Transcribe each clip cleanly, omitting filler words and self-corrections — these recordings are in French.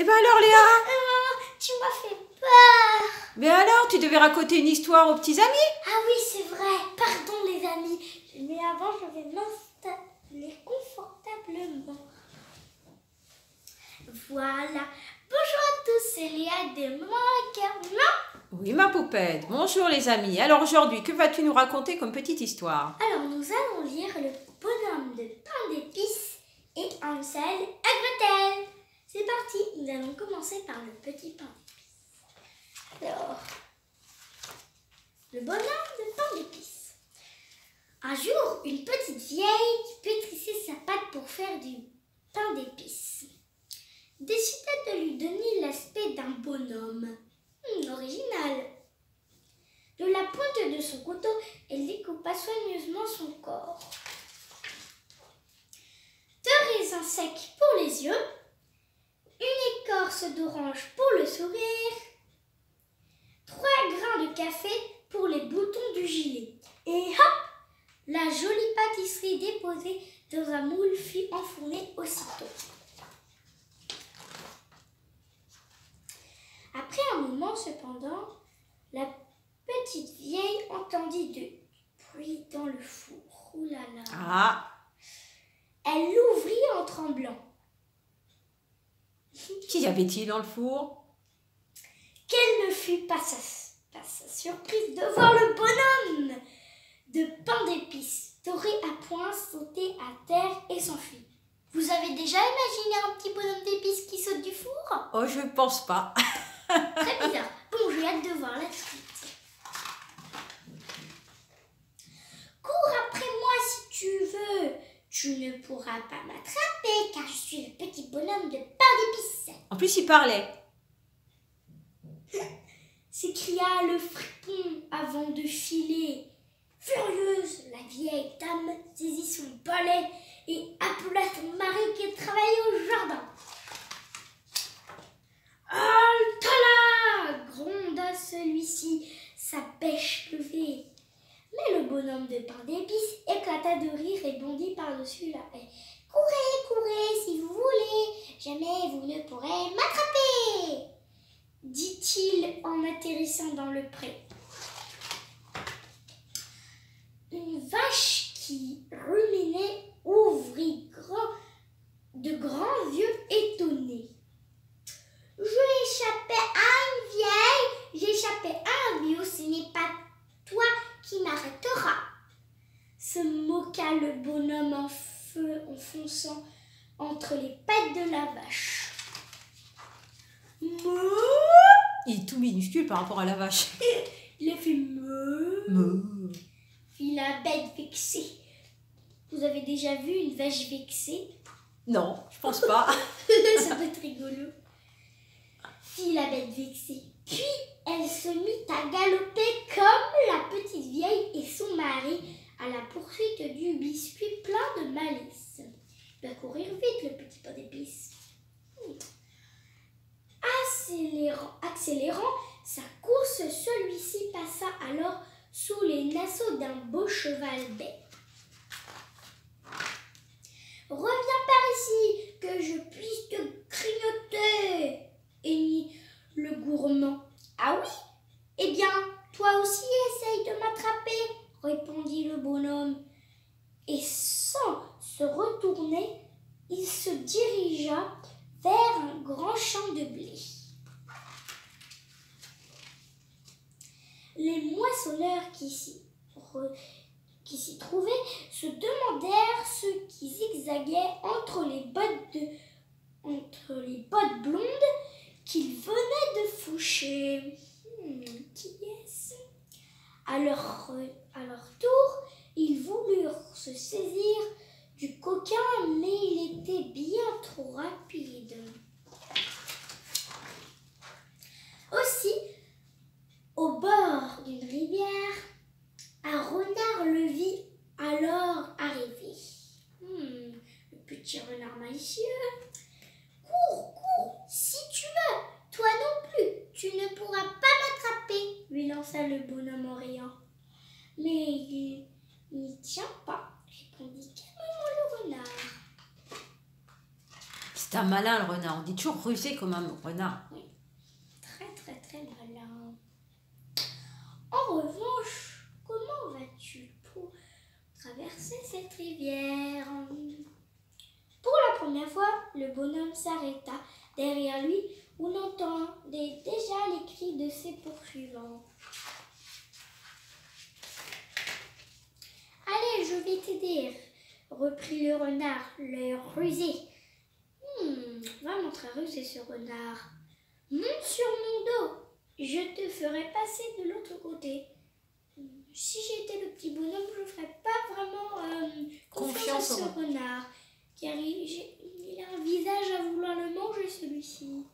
Eh ben alors Léa, Tu m'as fait peur. mais alors tu devais raconter une histoire aux petits amis. Ah oui, c'est vrai. Pardon les amis. Mais avant, je vais m'installer confortablement. Voilà. Bonjour à tous, c'est Léa de Maman à cœur. Non. Oui ma poupette, bonjour les amis. Alors aujourd'hui, que vas-tu nous raconter comme petite histoire? Alors, nous allons lire Le bonhomme de pain d'épices et Hansel à Gretel. C'est parti, nous allons commencer par le petit pain d'épices. Alors, le bonhomme de pain d'épices. Un jour, une petite vieille qui pétrissait sa pâte pour faire du pain d'épices décida de lui donner l'aspect d'un bonhomme. Original. De la pointe de son couteau, elle découpa soigneusement son corps. 2 raisins secs pour les yeux, une écorce d'orange pour le sourire, 3 grains de café pour les boutons du gilet. Et hop, la jolie pâtisserie déposée dans un moule fut enfournée aussitôt. Après un moment, cependant, la petite vieille entendit du bruit dans le four. Ouh là là. Ah, Elle l'ouvrit en tremblant. qu'y avait-il dans le four? Quelle ne fut pas sa surprise de voir le bonhomme de pain d'épices, doré à point, sauter à terre et s'enfuir. Vous avez déjà imaginé un petit bonhomme d'épices qui saute du four? Oh, je pense pas. Très bizarre. Bon, j'ai hâte de voir la suite. Cours après moi si tu veux. Tu ne pourras pas m'attraper car je suis le petit bonhomme de pain d'épices. En plus, il parlait. S'écria le fripon avant de filer. Furieuse, la vieille dame saisit son balai et appela son mari qui travaillait au jardin. Halte là! Gronda celui-ci, sa bêche levée. Mais le bonhomme de pain d'épices éclata de rire et bondit par-dessus la haie. Courez, courez si vous voulez, jamais vous ne pourrez m'attraper, dit-il en atterrissant dans le pré. Une vache qui ruminait ouvrit de grands yeux étonnés. J'ai échappé à un vieux, ce n'est pas toi qui m'arrêtera, se moqua le bonhomme en feu en fonçant entre les pattes de la vache. Meuh. Il est tout minuscule par rapport à la vache. Il a fait meuh. Meuh. Fit la bête vexée. Vous avez déjà vu une vache vexée? Non, je pense pas. Ça peut être rigolo. Fit la bête vexée. Puis elle se mit à galoper comme la petite vieille et son mari à la poursuite du biscuit plein de malice. Il va courir vite le petit pain d'épices. Accélérant sa course, celui-ci passa alors sous les naseaux d'un beau cheval bai. Reviens par ici, que je puisse te grignoter, hennit le gourmand. Ah oui? Eh bien, toi aussi essaye de m'attraper, répondit le bonhomme. Et sans se retourner, il se dirigea vers un grand champ de blé. Les moissonneurs qui s'y trouvaient se demandèrent ce qui zigzaguait entre les bottes blondes qu'ils venaient de foucher. Qui est-ce? À leur tour, ils voulurent se saisir du coquin, mais il était bien trop rapide. Aussi, au bord d'une rivière, un renard le vit alors arriver. Le petit renard malicieux. Cours, cours, si tu veux. Toi non plus, tu ne pourras pas m'attraper, lui lança le bonhomme en riant. Mais il n'y tient pas, répondit calmement le renard. C'est un malin le renard. On dit toujours rusé comme un renard. Oui, très très très malin. En revanche, comment vas-tu pour traverser cette rivière? Pour la première fois, le bonhomme s'arrêta. Derrière lui, on entendait déjà les cris de ses poursuivants. Allez, je vais t'aider, reprit le renard, l'œil rusé. Vraiment très rusé ce renard. Monte sur mon dos, je te ferai passer de l'autre côté. Si j'étais le petit bonhomme, je ne ferais pas vraiment confiance à ce renard, car il a un visage à vouloir le manger celui-ci.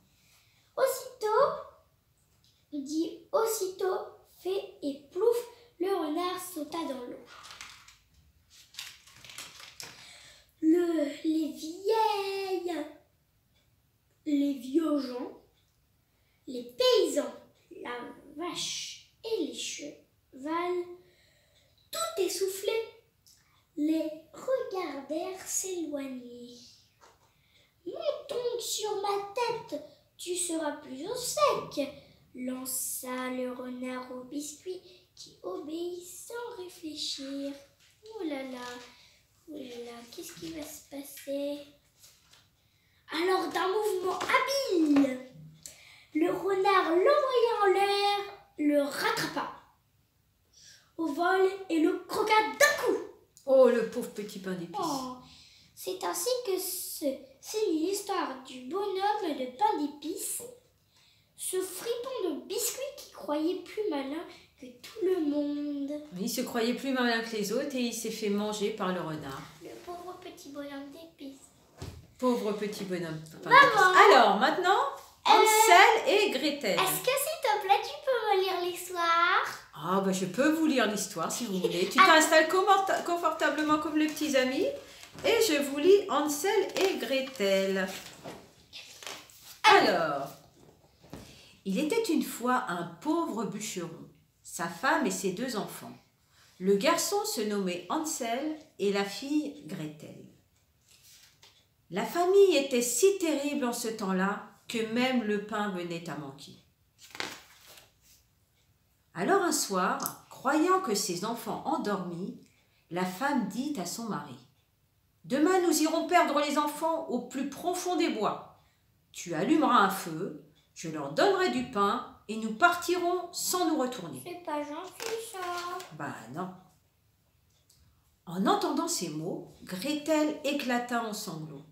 Aussitôt, fait et plouf, le renard sauta dans l'eau. Les vieux gens, les paysans, la vache et les chevals, tout essoufflés, les regardèrent s'éloigner. Monte sur ma tête, tu seras plus au sec, lança le renard au biscuit qui obéit sans réfléchir. Oh là là, qu'est-ce qui va se passer? Alors d'un mouvement habile, le renard l'envoya en l'air, le rattrapa au vol et le croqua d'un coup. Oh, le pauvre petit pain d'épices. Oh, c'est ainsi que c'est l'histoire du bonhomme de pain d'épices, ce fripon de biscuits qui croyait plus malin que tout le monde. Il se croyait plus malin que les autres et il s'est fait manger par le renard. Le pauvre petit bonhomme d'épices. Pauvre petit bonhomme. Maman. Alors, maintenant, Hansel et Gretel. Est-ce que s'il te plaît, tu peux me lire l'histoire? Ah, bah, je peux vous lire l'histoire si vous voulez. Tu t'installes confortablement comme les petits amis et je vous lis Hansel et Gretel. Alors, il était une fois un pauvre bûcheron, sa femme et ses 2 enfants. Le garçon se nommait Hansel et la fille Gretel. La famille était si terrible en ce temps-là que même le pain venait à manquer. Alors un soir, croyant que ses enfants endormis, la femme dit à son mari : « Demain nous irons perdre les enfants au plus profond des bois. Tu allumeras un feu, je leur donnerai du pain et nous partirons sans nous retourner. » C'est pas gentil ça. Bah non. En entendant ces mots, Gretel éclata en sanglots.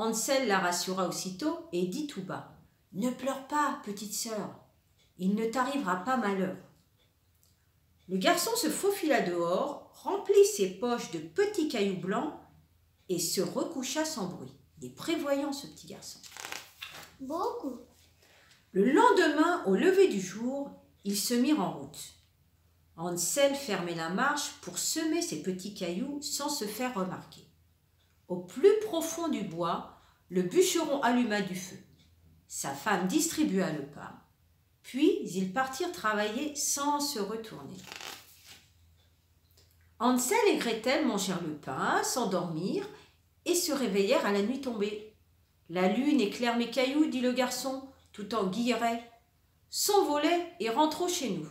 Hansel la rassura aussitôt et dit tout bas : « Ne pleure pas, petite sœur, il ne t'arrivera pas malheur. » Le garçon se faufila dehors, remplit ses poches de petits cailloux blancs et se recoucha sans bruit. Il est prévoyant ce petit garçon. Beaucoup. Le lendemain, au lever du jour, ils se mirent en route. Hansel fermait la marche pour semer ses petits cailloux sans se faire remarquer. Au plus profond du bois, le bûcheron alluma du feu. Sa femme distribua le pain. Puis ils partirent travailler sans se retourner. Hansel et Gretel mangèrent le pain, s'endormirent et se réveillèrent à la nuit tombée. « La lune éclaire mes cailloux, dit le garçon, tout en guilleret. S'envolez et rentrons chez nous. »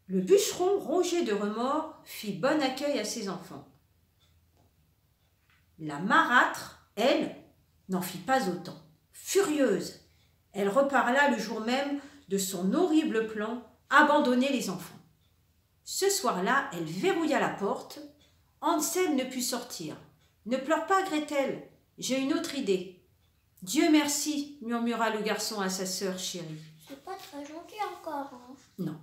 Le bûcheron, rongé de remords, fit bon accueil à ses enfants. La marâtre, elle, n'en fit pas autant. Furieuse, elle reparla le jour même de son horrible plan, abandonner les enfants. Ce soir-là, elle verrouilla la porte. Hansel ne put sortir. « Ne pleure pas, Gretel, j'ai une autre idée. »« Dieu merci, murmura le garçon à sa sœur chérie. » C'est pas très gentil encore. Hein. Non.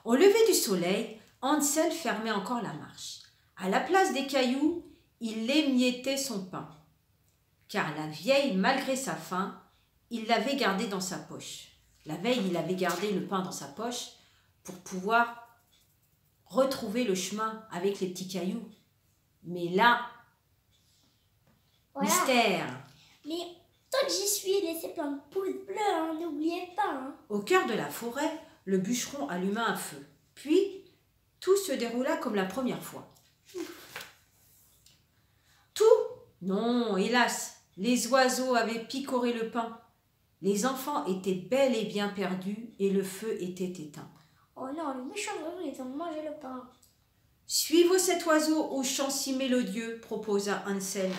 Au lever du soleil, Hansel fermait encore la marche. À la place des cailloux, il émiettait son pain. Car la vieille, malgré sa faim, il l'avait gardé dans sa poche. La veille, il avait gardé le pain dans sa poche pour pouvoir retrouver le chemin avec les petits cailloux. Mais là, Voilà. mystère. Mais tant que j'y suis, laissez plein de pouces bleus, hein, n'oubliez pas. Hein. Au cœur de la forêt, le bûcheron alluma un feu. Puis, tout se déroula comme la première fois. Tout Non, hélas, les oiseaux avaient picoré le pain. Les enfants étaient bel et bien perdus et le feu était éteint. Oh non, les méchants oiseaux, ils ont mangé le pain. Suivez cet oiseau au chant si mélodieux, proposa Hansel.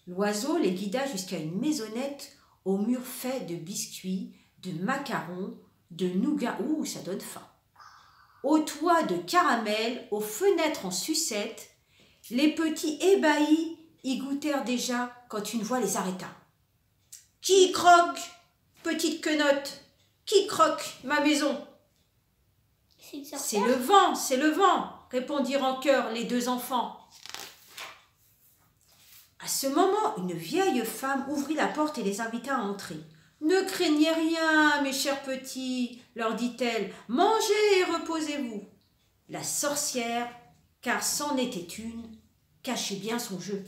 L'oiseau les guida jusqu'à une maisonnette aux murs faits de biscuits, de macarons, de nougat. Ouh, ça donne faim. Au toit de caramel, aux fenêtres en sucette, les petits ébahis y goûtèrent déjà quand une voix les arrêta. « Qui croque, petite quenotte? Qui croque ma maison ?» C'est le vent, répondirent en chœur les deux enfants. À ce moment, une vieille femme ouvrit la porte et les invita à entrer. « Ne craignez rien, mes chers petits, leur dit-elle, mangez et reposez-vous. » La sorcière, car c'en était une, cachait bien son jeu.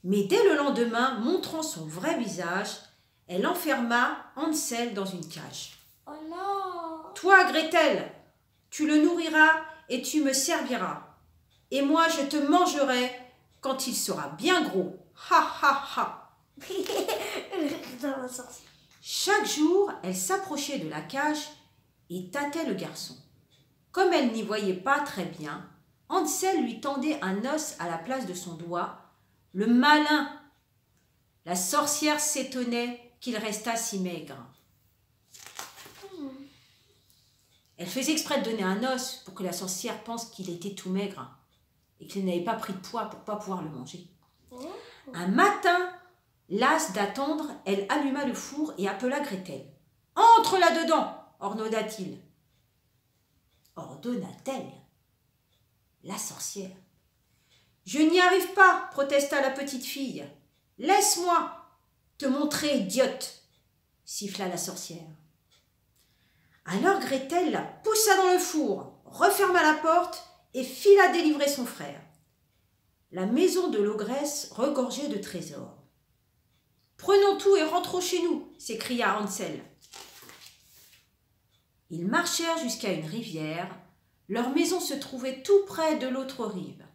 Mais dès le lendemain, montrant son vrai visage, elle enferma Hansel dans une cage. Oh non! Toi, Gretel, tu le nourriras et tu me serviras. Et moi, je te mangerai quand il sera bien gros. Ha ha ha! Chaque jour, elle s'approchait de la cage et tâtait le garçon. Comme elle n'y voyait pas très bien, Hansel lui tendait un os à la place de son doigt. Le malin! La sorcière s'étonnait qu'il restât si maigre. Elle faisait exprès de donner un os pour que la sorcière pense qu'il était tout maigre et qu'il n'avait pas pris de poids pour ne pas pouvoir le manger. Un matin, lasse d'attendre, elle alluma le four et appela Gretel. « Entre là-dedans !» ordonna-t-il. Ordonna-t-elle? La sorcière. « Je n'y arrive pas !» protesta la petite fille. « Laisse-moi te montrer, idiote !» siffla la sorcière. Alors Gretel la poussa dans le four, referma la porte et fila délivrer son frère. La maison de l'ogresse regorgeait de trésors. « Prenons tout et rentrons chez nous !» s'écria Hansel. Ils marchèrent jusqu'à une rivière. Leur maison se trouvait tout près de l'autre rive.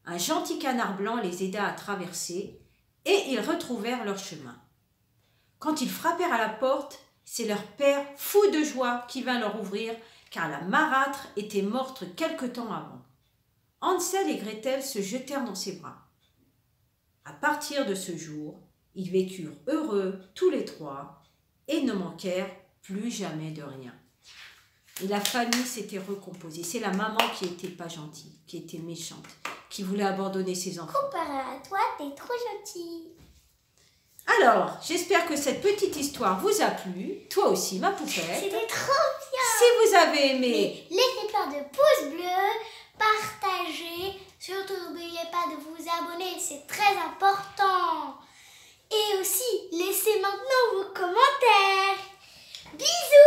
Un gentil canard blanc les aida à traverser et ils retrouvèrent leur chemin. Quand ils frappèrent à la porte, c'est leur père, fou de joie, qui vint leur ouvrir, car la marâtre était morte quelque temps avant. Hansel et Gretel se jetèrent dans ses bras. À partir de ce jour, ils vécurent heureux tous les trois et ne manquèrent plus jamais de rien. Et la famille s'était recomposée. C'est la maman qui était pas gentille, qui était méchante, qui voulait abandonner ses enfants. Comparé à toi, t'es trop gentille. Alors, j'espère que cette petite histoire vous a plu. Toi aussi, ma poupette. C'était trop bien. Si vous avez aimé, Laissez plein de pouces bleus, partagez. Surtout, n'oubliez pas de vous abonner, c'est très important. Et aussi, laissez maintenant vos commentaires. Bisous.